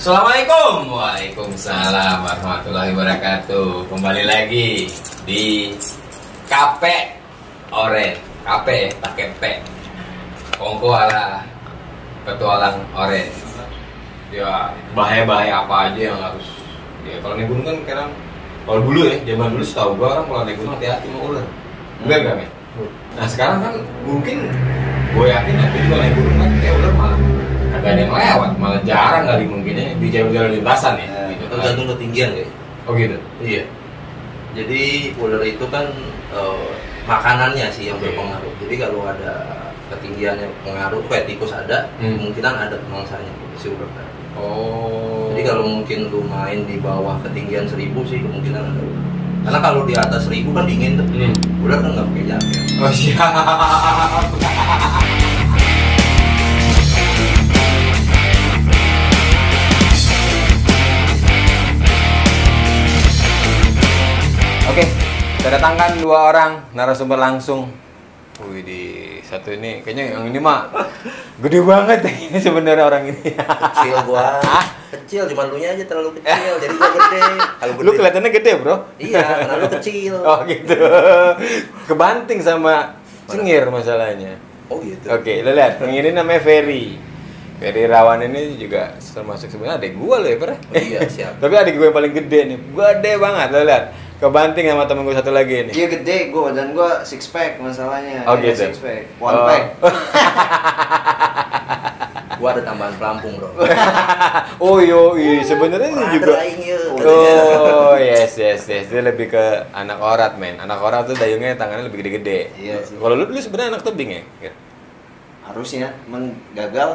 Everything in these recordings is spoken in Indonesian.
Assalamualaikum. Waalaikumsalam warahmatullahi wabarakatuh. Kembali lagi di Kape Oren. Kape pakai P. Kongko ala petualang Oren. Ya, bahaya-bahaya apa aja yang harus. Ya, kalau naik gunung kan sekarang kalau dulu ya, zaman dulu setahu gua orang kalau naik gunung hati-hati mau ular. Enggak men. Nah, sekarang kan mungkin gue yakin nanti juga naik gunung kan kayak ular malah gak ada yang lewat, malah jarang kali mungkinnya di jalan-jalan lintasan ya. Gitu. Tergantung ketinggian ya. Oh gitu. Iya. Jadi ular itu kan makanannya sih yang Oke. berpengaruh. Jadi kalau ada ketinggian yang pengaruh, kayak tikus ada, kemungkinan ada mangsanya si ular tadi. Oh. Jadi kalau mungkin lu main di bawah ketinggian 1000 sih kemungkinan ada ular. Karena kalau di atas 1000 kan dingin tuh. Ular kan nggak pakai jaket. Oh siap. Oke, kita datangkan dua orang narasumber langsung. Wih, di satu ini kayaknya yang ini mah gede banget ini sebenarnya orang ini. Kecil gua. Kecil, cuman lu nya aja terlalu kecil. Jadi gua gede. Kalau Lu kelihatannya gede, Bro. Iya, karena lu kecil. Oh, gitu. Kebanting sama cengir masalahnya. Oh gitu. Oke, lo lihat, yang ini namanya Ferry. Ferry Rawan ini juga termasuk sebenarnya adik gua loh ya, Per. Oh iya, siap. Tapi adik gue yang paling gede nih. Gede banget, lo lihat. Kebanting sama temen gue satu lagi nih. Iya gede gua dan gua six pack masalahnya. Oh, Ada gitu. Six pack, one pack. Gua ada tambahan pelampung, Bro. Oh iya, sebenarnya ini juga. Oh yes. Dia lebih ke anak orat, men. Anak orat tuh dayungnya tangannya lebih gede-gede. Iya sih. Kalau lu sebenarnya anak tebing ya? Gitu. Harusnya, gagal.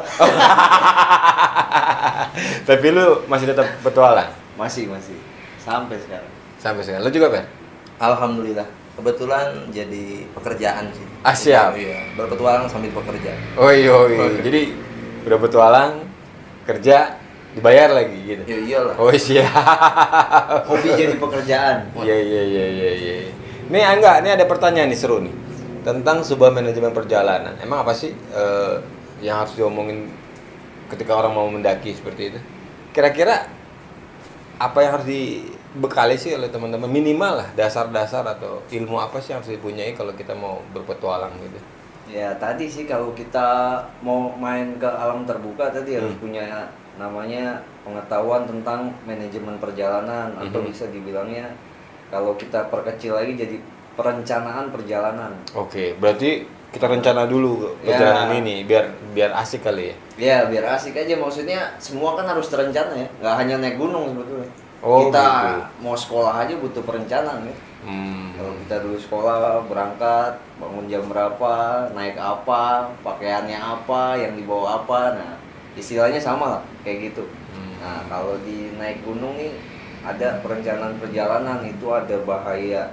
Tapi lu masih tetap petualang Masih sampai sekarang. sampai sekarang. Lu juga, Per? Alhamdulillah. Kebetulan jadi pekerjaan sih. Siap. Iya, berpetualang sambil bekerja. Oh iya. Jadi udah petualang, kerja, dibayar lagi gitu. Ya iyalah. Oh siap. Hobi jadi pekerjaan. Iya. Nih enggak, ini ada pertanyaan nih seru nih tentang sebuah manajemen perjalanan. Emang apa sih yang harus diomongin ketika orang mau mendaki seperti itu? Kira-kira apa yang harus dibekali sih oleh teman-teman, minimal lah dasar-dasar atau ilmu apa sih yang harus dipunyai kalau kita mau berpetualang gitu? Ya tadi sih kalau kita mau main ke alam terbuka tadi harus punya namanya pengetahuan tentang manajemen perjalanan atau bisa dibilangnya kalau kita perkecil lagi jadi perencanaan perjalanan. Oke, berarti kita rencana dulu perjalanan ini biar asik kali ya. Ya biar asik aja, maksudnya semua kan harus terencana ya, nggak hanya naik gunung sebetulnya. Oh, Kita gitu. mau sekolah aja butuh perencanaan ya. Kalau kita dulu sekolah berangkat, bangun jam berapa, naik apa, pakaiannya apa, yang dibawa apa, nah istilahnya sama lah kayak gitu. Nah kalau di naik gunung nih ada perencanaan perjalanan, itu ada bahaya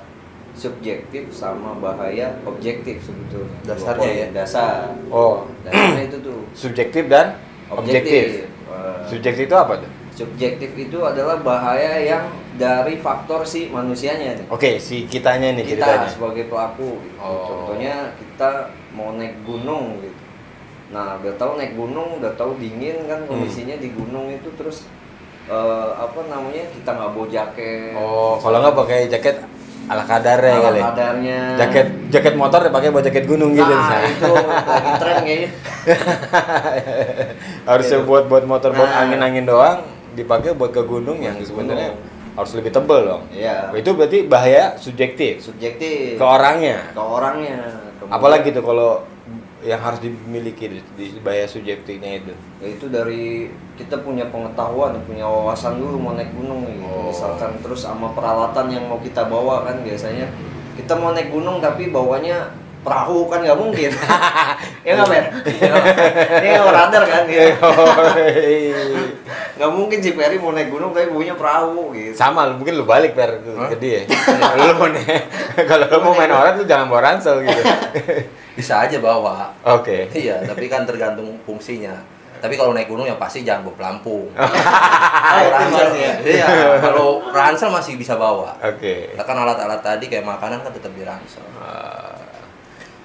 subjektif sama bahaya objektif sebetulnya. Dasarnya ya? Dasar. Oh, Dasarnya itu tuh subjektif dan objektif. Eh, Subjektif itu apa tuh? Subjektif itu adalah bahaya yang dari faktor si manusianya tuh. Oke, si kitanya nih Kita ceritanya. sebagai pelaku gitu. Oh. Contohnya kita mau naik gunung gitu. Nah, udah tahu naik gunung, udah tahu dingin kan kondisinya di gunung itu, terus apa namanya, kita nggak bawa jaket. Oh, kalau nggak pakai jaket ala kadarnya Ala kali. kadarnya. Jaket motor dipakai buat jaket gunung gitu. Nah, misalnya. itu lagi tren kayaknya. Harusnya Gitu. buat motor buat Nah. angin-angin doang, dipakai buat ke gunung yang Buat ke sebenarnya gunung. harus lebih tebel dong. Iya. Itu berarti bahaya subjektif Subjektif. ke orangnya. Ke orangnya. Kemudian- Apalagi tuh kalau yang harus dimiliki di bahaya subjektifnya itu. Ya, itu dari kita punya pengetahuan, punya wawasan dulu mau naik gunung gitu. Oh. Misalkan terus sama peralatan yang mau kita bawa kan, biasanya kita mau naik gunung tapi bawanya perahu kan nggak mungkin. Ya nggak Fer? Ini nggak radar kan gitu. Nggak mungkin si Ferry mau naik gunung tapi bawanya perahu gitu. Sama, mungkin lu balik per ke dia. Lu mau kalau lu mau main orang lu jangan bawa ransel gitu. Bisa aja bawa. Oke. Iya, tapi kan tergantung fungsinya. Tapi kalau naik gunung yang pasti jangan bawa pelampung. itu Ransel, masih ya? iya. Kalau ransel masih bisa bawa. Oke. Nah, kan alat-alat tadi kayak makanan kan tetap di ransel.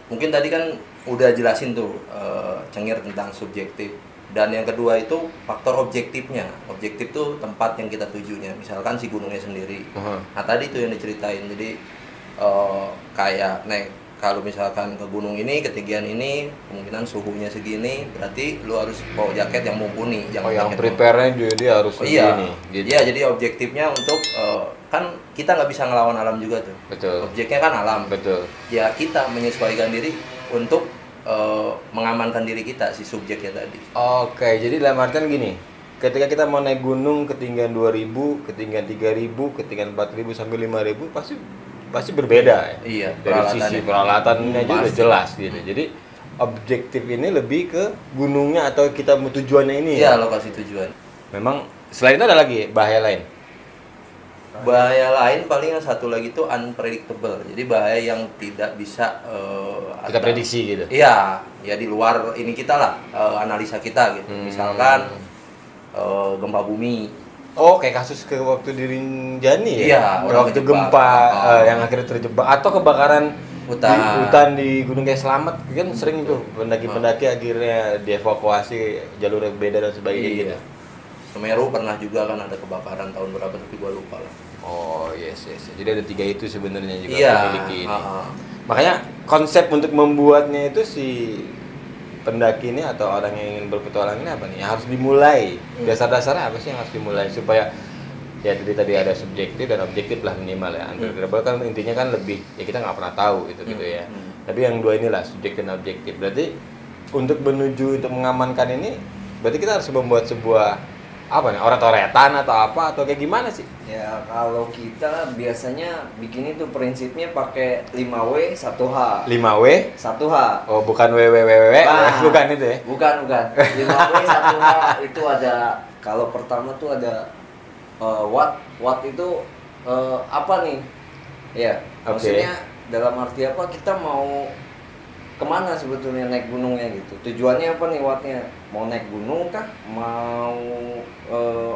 Mungkin tadi kan udah jelasin tuh Cengir tentang subjektif Dan yang kedua itu faktor objektifnya. Objektif tuh tempat yang kita tujunya. Misalkan si gunungnya sendiri. Nah tadi tuh yang diceritain. Jadi kayak kalau misalkan ke gunung ini, ketinggian ini, kemungkinan suhunya segini, berarti lu harus bawa jaket yang mumpuni. Yang prepare-nya juga dia harus segini. Gitu. Iya, jadi objektifnya untuk kan kita nggak bisa ngelawan alam juga tuh. Betul. Objeknya kan alam. Betul. Ya kita menyesuaikan diri untuk mengamankan diri kita si subjeknya tadi. Oke, jadi dalam artian gini, ketika kita mau naik gunung ketinggian 2000, ketinggian 3000, ketinggian 4000 sampai 5000 pasti berbeda ya. Iya, dari sisi peralatannya aja udah jelas gitu. Jadi objektif ini lebih ke gunungnya atau kita mau tujuannya ini. Iya, lokasi tujuan. Memang selain itu ada lagi bahaya lain. Bahaya lain paling yang satu lagi itu unpredictable. Jadi bahaya yang tidak bisa kita prediksi gitu. Iya, ya di luar ini kita lah, analisa kita gitu. Misalkan gempa bumi. Oh, kayak kasus ke waktu di Rinjani ya? Iya, waktu gempa yang akhirnya terjebak atau kebakaran hutan di Gunung Kiai Slamet kan sering tuh pendaki-pendaki akhirnya dievakuasi jalur yang beda dan sebagainya gitu. Semeru pernah juga kan ada kebakaran tahun berapa tapi gua lupa lah. Oh yes. Jadi ada 3 itu sebenarnya juga memiliki ini. Makanya konsep untuk membuatnya itu si pendaki ini atau orang yang ingin berpetualang ini apa nih? Yang harus dimulai. Dasar-dasarnya apa sih yang harus dimulai supaya ya tadi ada subjektif dan objektif lah minimal ya. Unpredictable kan intinya kan lebih ya kita nggak pernah tahu gitu ya. Tapi yang dua inilah subjektif dan objektif. Berarti untuk menuju untuk mengamankan ini berarti kita harus membuat sebuah apa nih, oret-oretan atau apa atau kayak gimana sih? Ya kalau kita biasanya bikin itu prinsipnya pakai 5W 1H. 5W 1H. Oh, bukan WWWW, bukan itu ya? Bukan. 5W 1H itu ada, kalau pertama tuh ada watt itu apa nih? Ya, maksudnya dalam arti apa kita mau kemana sebetulnya naik gunungnya gitu. Tujuannya apa nih wattnya? Mau naik gunung kah? Mau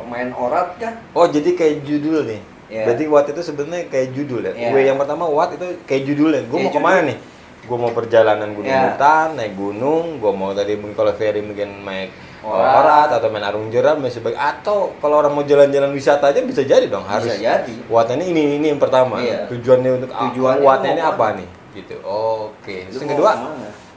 main orat kah? Oh jadi kayak judul nih. Yeah. Berarti watt itu sebenarnya kayak judul ya. Yeah. W yang pertama watt itu kayak judulnya. Gue mau kemana nih? Gue mau perjalanan gunung hutan, naik gunung. Gue mau tadi mungkin kalau ferry mungkin naik orat atau main arung jeram dan sebagainya. Atau kalau orang mau jalan-jalan wisata aja bisa jadi dong. Harus. Bisa jadi. Wattnya ini yang pertama. Yeah. Tujuannya untuk wattnya ini apa nih? Gitu. Oke. Terus yang kedua?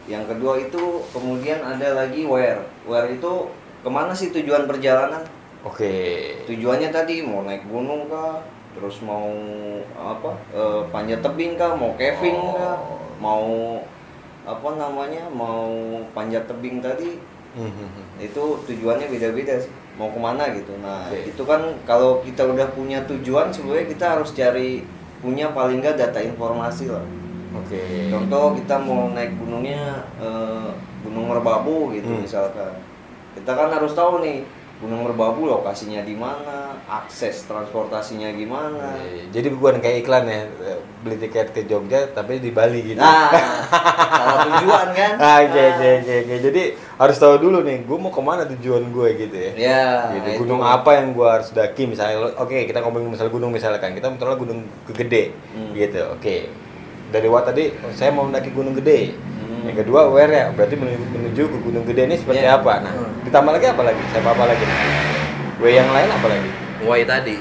Yang kedua itu kemudian ada lagi where. Where itu kemana sih tujuan perjalanan? Oke. Tujuannya tadi mau naik gunung kah? Terus mau apa? Panjat tebing kah? Mau caving kah? Mau apa namanya? Mau panjat tebing tadi? Itu tujuannya beda-beda sih. Mau kemana gitu. Nah itu kan kalau kita udah punya tujuan sebenarnya kita harus cari punya paling nggak data informasi lah. Contoh kita mau naik gunungnya Gunung Merbabu gitu misalkan. Kita kan harus tahu nih Gunung Merbabu lokasinya di mana, akses transportasinya gimana. Jadi bukan kayak iklan ya, beli tiket ke Jogja tapi di Bali gitu. Nah, salah tujuan kan? Oke. Jadi harus tahu dulu nih, gue mau kemana tujuan gue gitu ya. Ya. Gitu. Gunung apa yang gue harus daki misalnya. Oke, kita ngomongin misalnya gunung misalkan. Kita misalnya Gunung Gede, gitu. Oke. Dari watt tadi, saya mau mendaki Gunung Gede. Yang kedua, where ya, berarti menuju ke Gunung Gede ini seperti apa? Nah, ditambah lagi apa lagi? Saya apa lagi? W yang lain apa lagi? Why tadi.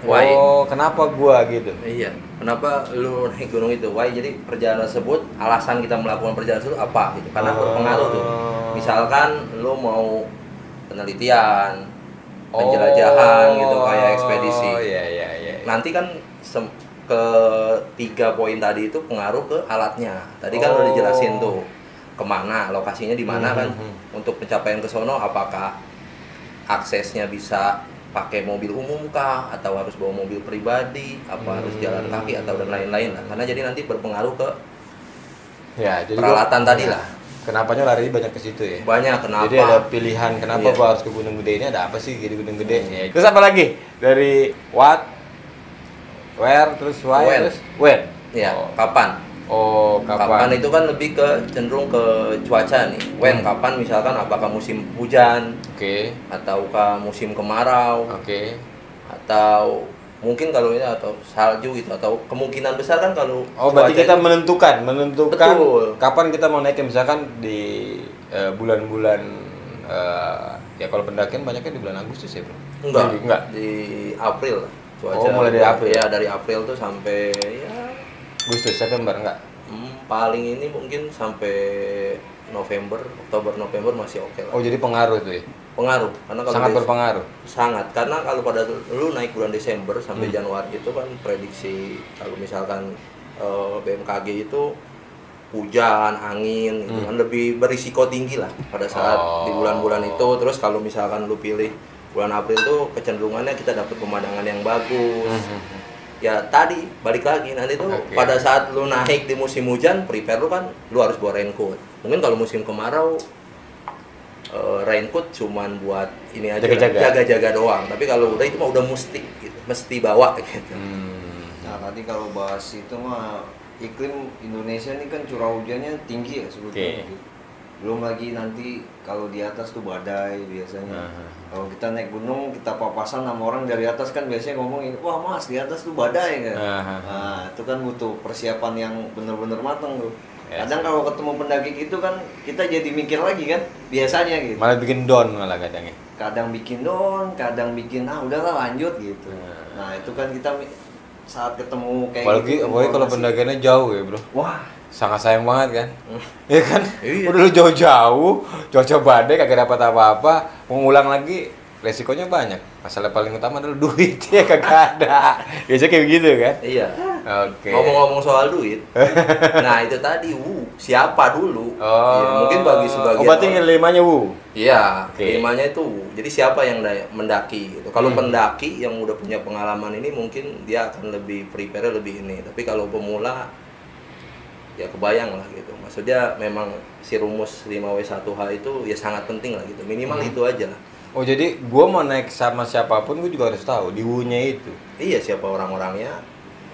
Why? Oh, kenapa gua gitu? Iya. Kenapa lu naik gunung itu? Why? Jadi perjalanan tersebut, alasan kita melakukan perjalanan tersebut apa? Gitu. Karena berpengaruh tuh. Misalkan lu mau penelitian, penjelajahan gitu kayak ekspedisi. Oh, iya. Nanti kan ke 3 poin tadi itu pengaruh ke alatnya. Tadi kan udah dijelasin tuh kemana, lokasinya di mana kan. Untuk pencapaian ke sono apakah aksesnya bisa pakai mobil umum kah atau harus bawa mobil pribadi, apa harus jalan kaki atau dan lain-lain lah. Karena jadi nanti berpengaruh ke jadi peralatan tadi lah. Kenapanya lari banyak ke situ ya? Banyak, kenapa? Jadi ada pilihan kenapa gua harus ke Gunung Gede ini, ada apa sih di Gunung Gede? Terus apa lagi? Dari what, where, terus why, terus when? Ya, kapan? Oh, kapan itu kan lebih ke cenderung ke cuaca nih. When, kapan misalkan apakah musim hujan? Ataukah musim kemarau? Atau mungkin kalau ini atau salju gitu, atau kemungkinan besar kan kalau berarti kita menentukan betul. Kapan kita mau naik misalkan di bulan-bulan Ya kalau pendakian banyaknya di bulan Agustus ya, Bro? Enggak. Di April lah. Cuaca. Oh, mulai dari April? Ya, dari April tuh sampai ya Agustus, September enggak? paling ini mungkin sampai November, Oktober, November masih oke lah. Oh, jadi pengaruh tuh ya? Pengaruh, karena kalau Sangat berpengaruh? Sangat, karena kalau pada lu naik bulan Desember sampai Januari itu kan prediksi kalau misalkan BMKG itu hujan, angin, gitu kan lebih berisiko tinggi lah pada saat di bulan-bulan itu. Terus kalau misalkan lu pilih bulan April tuh kecenderungannya kita dapat pemandangan yang bagus. Ya tadi balik lagi nanti tuh pada saat lu naik di musim hujan, prepare lu kan lu harus bawa raincoat. Mungkin kalau musim kemarau raincoat cuman buat ini aja jaga-jaga doang. Tapi kalau udah itu mah udah mesti bawa gitu. Nah tadi kalau bahas itu mah iklim Indonesia ini kan curah hujannya tinggi ya sebetulnya. Belum lagi nanti kalau di atas tuh badai biasanya. Kalau kita naik gunung kita papasan sama orang dari atas kan biasanya ngomongin, wah mas di atas tuh badai kan. Nah itu kan butuh persiapan yang bener-bener matang tuh. Kadang kalau ketemu pendaki gitu kan kita jadi mikir lagi kan biasanya gitu. Malah bikin down malah kadangnya. Kadang bikin down, kadang bikin udahlah lanjut gitu. Nah itu kan kita saat ketemu kayak apalagi kalau pendakiannya jauh ya, Bro. Wah, sangat sayang banget kan. Iya kan? Udah lu jauh-jauh, cuaca badai kagak dapat apa-apa, mengulang lagi resikonya banyak. Masalah paling utama adalah duit ya kagak ada. Biasanya kayak begitu kan? Iya. Oke. Ngomong-ngomong soal duit. Nah, itu tadi siapa dulu? Ya, mungkin bagi sebagian berarti limanya Iya, limanya itu jadi siapa yang mendaki gitu. Kalau pendaki yang udah punya pengalaman ini mungkin dia akan lebih prepare lebih ini. Tapi kalau pemula ya kebayang lah gitu. Maksudnya memang si rumus 5W1H itu ya sangat penting lah gitu. Minimal itu aja lah. Oh, jadi gua mau naik sama siapapun gua juga harus tahu di nya itu. Iya, siapa orang-orangnya.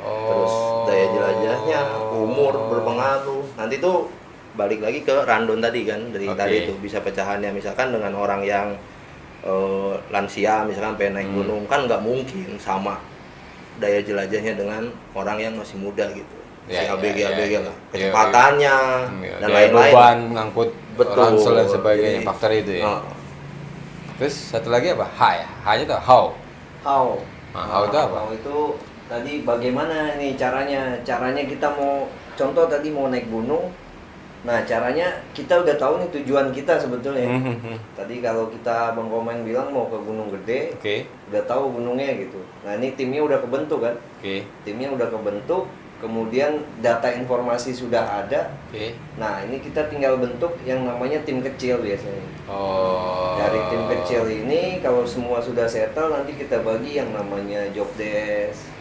Terus daya jelajahnya, umur berpengaruh. Nanti tuh balik lagi ke rundown tadi kan dari tadi itu bisa pecahannya misalkan dengan orang yang lansia misalkan pengen naik gunung kan nggak mungkin sama daya jelajahnya dengan orang yang masih muda gitu. Si ABG lah, kecepatannya dan lain-lain. Beban ngangkut ransel dan sebagainya, faktor itu ya. Terus satu lagi apa? H ya? H-nya tuh how. How itu apa? How itu tadi bagaimana nih caranya? Caranya kita mau contoh tadi mau naik gunung. Nah, caranya kita udah tahu nih tujuan kita sebetulnya. Tadi kalau kita Bang Komeng bilang mau ke Gunung Gede, udah tahu gunungnya gitu. Nah, ini timnya udah kebentuk kan? Timnya udah kebentuk, kemudian data informasi sudah ada. Nah, ini kita tinggal bentuk yang namanya tim kecil biasanya. Dari tim kecil ini kalau semua sudah settle nanti kita bagi yang namanya job desk.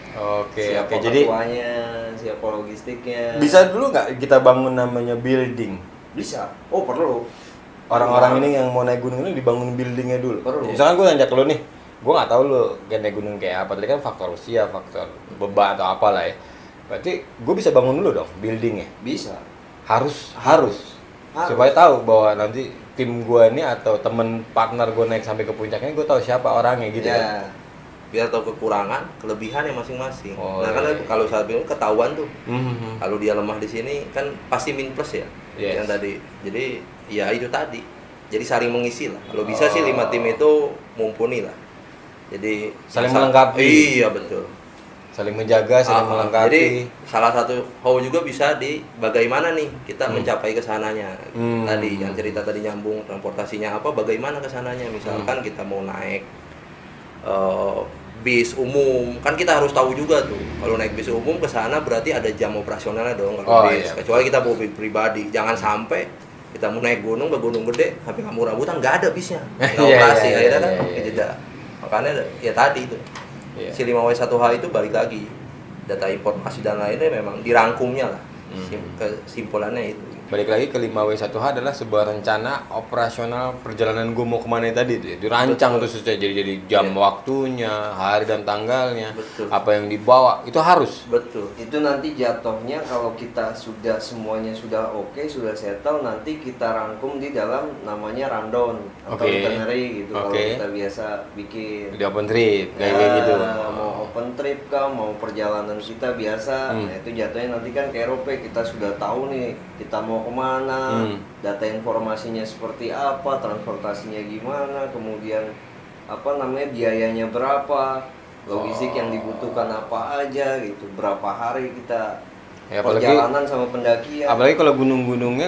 Siapa ketuanya, siapa logistiknya. Bisa dulu nggak kita bangun namanya building? Bisa. Oh, perlu. Orang-orang ini yang mau naik gunung ini dibangun buildingnya dulu. Perlu. Misalkan gue nanya ke lu nih, gue nggak tahu lu naik gunung kayak apa. Tadi kan faktor usia, faktor beban atau apalah ya. Berarti gue bisa bangun dulu dong buildingnya. Bisa. Harus. Supaya tahu bahwa nanti tim gue ini atau temen partner gue naik sampai ke puncaknya, gue tahu siapa orangnya gitu kan. Biar tahu kekurangan, kelebihannya masing-masing. Nah kan kalau saat itu ketahuan tuh, kalau dia lemah di sini kan pasti min plus ya, yang tadi. Jadi ya itu tadi. Jadi saling mengisi lah. Kalau bisa sih 5 tim itu mumpuni lah. Jadi saling melengkapi. Iya betul. Saling menjaga, saling melengkapi. Jadi salah satu how juga bisa di bagaimana nih kita mencapai kesananya. Tadi yang cerita tadi nyambung transportasinya apa, bagaimana kesananya. Misalkan kita mau naik bis umum kan kita harus tahu juga tuh kalau naik bis umum ke sana berarti ada jam operasionalnya dong kalau bis. Kecuali kita mobil pribadi, jangan sampai kita mau naik gunung ke Gunung Gede sampai kamu rambutan nggak ada bisnya, nggak operasi akhirnya kan jeda. Makanya ya tadi itu si 5W1H itu balik lagi data informasi dan lainnya memang dirangkumnya lah. Kesimpulannya itu. Balik lagi ke 5W1H adalah sebuah rencana operasional perjalanan gue mau kemana tadi tuh ya. Dirancang tuh sesuai jadi jam waktunya, hari dan tanggalnya, apa yang dibawa itu harus. Betul. Itu nanti jatuhnya kalau kita sudah semuanya sudah oke, sudah settle, nanti kita rangkum di dalam namanya rundown atau itinerary gitu. Kalau kita biasa bikin. Di open trip kayak gitu. Mau open trip kah, mau perjalanan kita biasa. Nah itu jatuhnya nanti kan ke Eropa kita sudah tahu nih kita mau mau kemana, data informasinya seperti apa, transportasinya gimana, kemudian biayanya berapa, logistik yang dibutuhkan apa aja gitu, berapa hari kita ya, perjalanan sama pendakian. Apalagi kalau gunung-gunung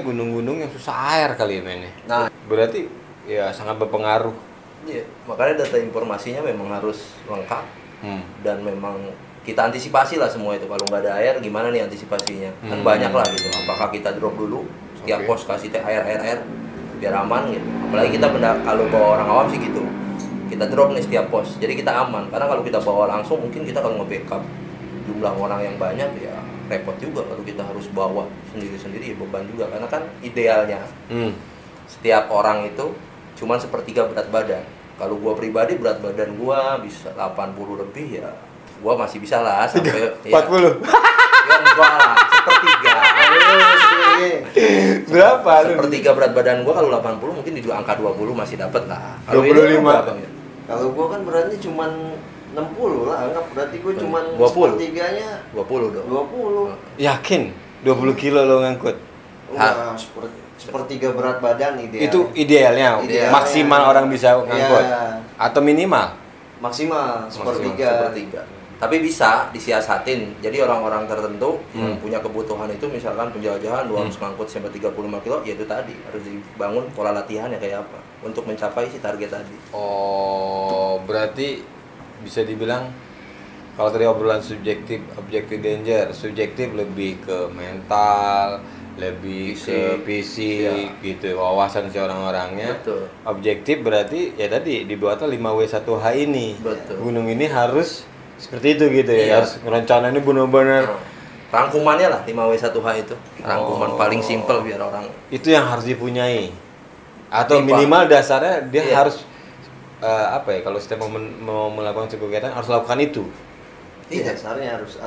yang susah air kali ya mainnya. Nah, berarti ya sangat berpengaruh. Iya, makanya data informasinya memang harus lengkap dan memang kita antisipasi lah semua itu. Kalau nggak ada air, gimana nih antisipasinya? Kan banyak lah gitu. Apakah kita drop dulu setiap pos kasih air biar aman gitu. Apalagi kita kalau bawa orang awam sih gitu. Kita drop nih setiap pos, jadi kita aman. Karena kalau kita bawa langsung, mungkin kita kalau nge-backup jumlah orang yang banyak ya repot juga kalau kita harus bawa sendiri-sendiri, ya beban juga. Karena kan idealnya setiap orang itu cuman sepertiga berat badan. Kalau gua pribadi berat badan gua bisa 80 lebih ya, gua masih bisa lah sampai 40. Ya enggak lah, sepertiga. Berapa? Sepertiga berat badan gua kalau 80 mungkin di angka 20 masih dapat lah. 25. Kalau gua kan berarti cuman 60 lah, anggap berarti gua cuman 20. sepertiganya 20 dong. 20. Yakin 20 kilo lo ngangkut? Wah, sepertiga berat badan ideal. Itu idealnya, maksimal orang bisa ngangkut. Ya. Atau minimal? Maksimal sepertiga. Tapi bisa disiasatin. Jadi orang-orang tertentu yang punya kebutuhan itu, misalkan penjelajahan lu harus ngangkut sampai 35 kilo, ya itu tadi harus dibangun pola latihannya kayak apa untuk mencapai si target tadi. Oh, berarti bisa dibilang kalau tadi obrolan subjektif, objektif danger, subjektif lebih ke mental, lebih ke fisik gitu, wawasan si orang-orangnya. Betul. Objektif berarti ya tadi dibuatlah 5W1H ini. Betul. Gunung ini harus seperti itu gitu ya. Iya. Harus rencananya benar-benar Rangkumannya lah 5W1H itu. Rangkuman paling simpel biar orang itu yang harus dipunyai. Atau Pipa. minimal dasarnya dia Iya. harus kalau setiap mau melakukan sebuah kegiatan harus lakukan itu. Iya, dasarnya harus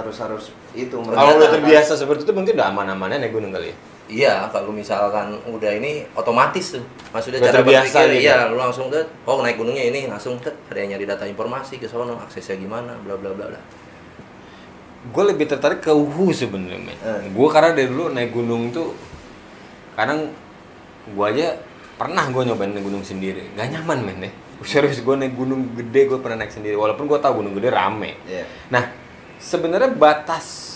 itu. Kalau udah terbiasa seperti itu mungkin udah aman-amannya naik gunung kali ya. Iya, kalau misalkan udah ini otomatis tuh. Maksudnya Udah cara terbiasa berpikir, gitu. iya, lu langsung tuh, oh naik gunungnya ini langsung tuh ada yang nyari data informasi ke sono, aksesnya gimana, bla bla bla bla. Gue lebih tertarik ke Uhu sebenarnya, men. Gue karena dari dulu naik gunung tuh, kadang gue aja pernah gue nyobain naik gunung sendiri, gak nyaman men deh. Serius, gue naik gunung gede gue pernah naik sendiri, walaupun gue tahu gunung gede rame. Iya. Nah, sebenarnya batas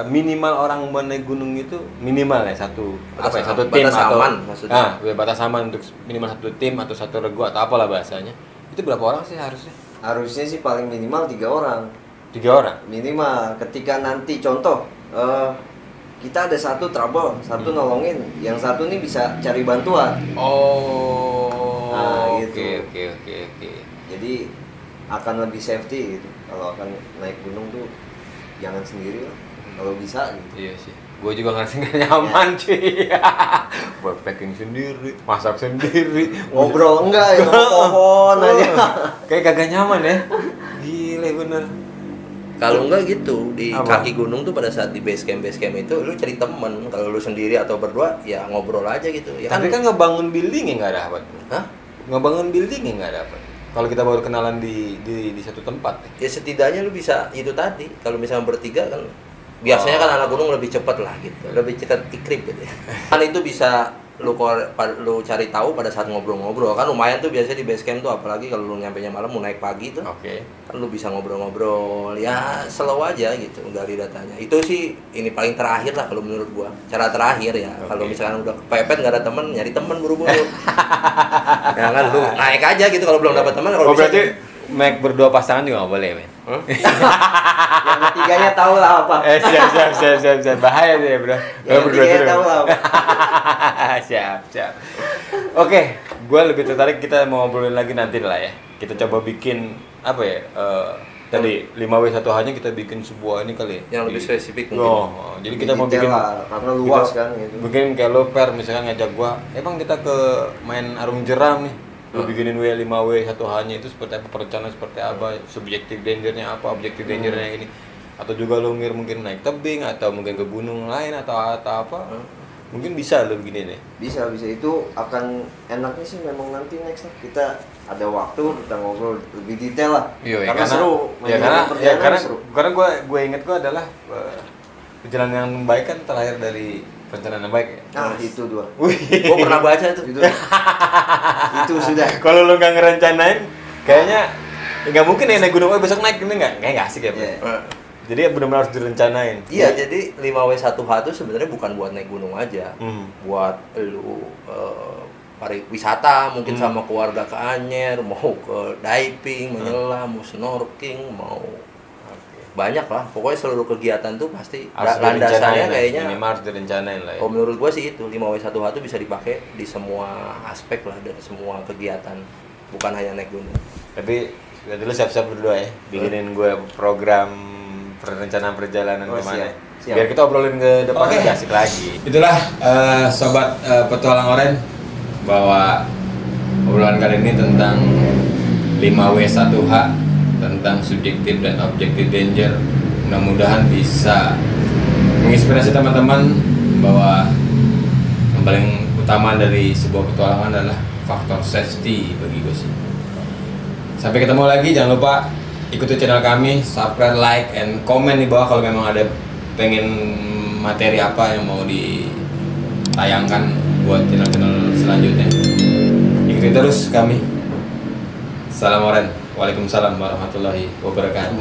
minimal orang mau naik gunung itu minimal ya satu tim batas atau aman, maksudnya. batas aman untuk minimal satu tim atau satu regu atau apalah bahasanya. Itu berapa orang sih harusnya? Harusnya sih paling minimal 3 orang. 3 orang. Minimal ketika nanti contoh kita ada satu trouble, satu nolongin, yang satu nih bisa cari bantuan. Oh. Nah, gitu. Oke. Jadi akan lebih safety gitu. Kalau akan naik gunung tuh jangan sendiri lah. Kalau bisa gitu. Iya sih. Gue juga ngerasa gak nyaman cuy. Backpacking sendiri, masak sendiri, Ngobrol enggak ya, pohon aja. Kayak kagak nyaman ya. Gile bener. Kalau enggak gitu, di Apa? kaki gunung tuh pada saat di base camp itu lu cari temen. Kalau lu sendiri atau berdua ya ngobrol aja gitu. Ya Tapi kan ngebangun building ya nggak dapat. Hah? Ngebangun building ya nggak dapat. Kalau kita baru kenalan di satu tempat. Ya setidaknya lu bisa itu tadi. Kalau misalnya bertiga kan biasanya kan anak gunung lebih cepat lah gitu. Lebih cepat ikrip gitu. Kan itu bisa lu cari tahu pada saat ngobrol-ngobrol. Kan lumayan tuh biasanya di base camp tuh, apalagi kalau lu nyampenya malam mau naik pagi tuh. Oke. Kan lu bisa ngobrol-ngobrol. Ya slow aja gitu gali datanya. Itu sih ini paling terakhir lah kalau menurut gua. Cara terakhir ya. Oke. Kalau misalkan udah kepepet nggak ada temen, nyari temen buru-buru. Ya kan lu naik aja gitu kalau belum dapat teman. Kalau Oh bisa berarti naik berdua pasangan juga nggak boleh, men? Yang ketiganya tahu lah apa. Siap. Bahaya tuh ya, bro. Yang ketiganya tahu lah apa. Siap. Oke, gue lebih tertarik kita mau ngobrolin lagi nanti lah ya. Kita coba bikin apa ya? Tadi 5W1H-nya kita bikin sebuah ini kali ya. Yang lebih spesifik mungkin. Jadi kita mau Detail bikin lah, karena luas kan gitu. Bikin kayak lo per misalkan ngajak gua, emang kita ke main arung jeram nih. Lu bikinin 5W1H-nya itu seperti apa, perencanaan seperti apa, subjektif dangernya apa, objektif dangernya ini. Atau juga lo mungkin naik tebing atau mungkin ke gunung lain atau apa. Mungkin bisa lo begini nih. Bisa itu akan enaknya sih memang nanti next lah kita ada waktu kita ngobrol lebih detail lah. Iya, karena seru. Karena gue inget gue adalah perjalanan yang baik kan terlahir dari perencanaan yang baik. Nah, itu dua. Gua pernah baca itu. Itu sudah. Kalau lu nggak ngerencanain, kayaknya nggak mungkin ya naik gunung. Besok naik ini nggak asik ya. Yeah. Jadi benar-benar harus direncanain. Iya, jadi 5W1H itu sebenarnya bukan buat naik gunung aja. Buat lu pariwisata, mungkin sama keluarga ke Anyer, mau ke diving, menyelam, mau snorkeling, mau banyak lah. Pokoknya seluruh kegiatan tuh pasti landasannya kayaknya minimal harus direncanain lah ya. Oh, menurut gua sih itu 5W1H itu bisa dipakai di semua aspek lah, dari semua kegiatan, bukan hanya naik gunung. Tapi dulu siap-siap berdua ya, bikinin gue program perencanaan perjalanan kemana. Siap. Biar kita obrolin ke depan lebih asik lagi. Itulah sobat petualang oren, bahwa obrolan kali ini tentang 5W1H, tentang subjektif dan objektif danger. Mudah-mudahan bisa menginspirasi teman-teman bahwa yang paling utama dari sebuah petualangan adalah faktor safety bagi gue sih. Sampai ketemu lagi, jangan lupa ikuti channel kami, subscribe, like, and comment di bawah kalau memang ada pengen materi apa yang mau ditayangkan buat channel-channel selanjutnya. Ikuti terus kami. Salam oren. Waalaikumsalam warahmatullahi wabarakatuh.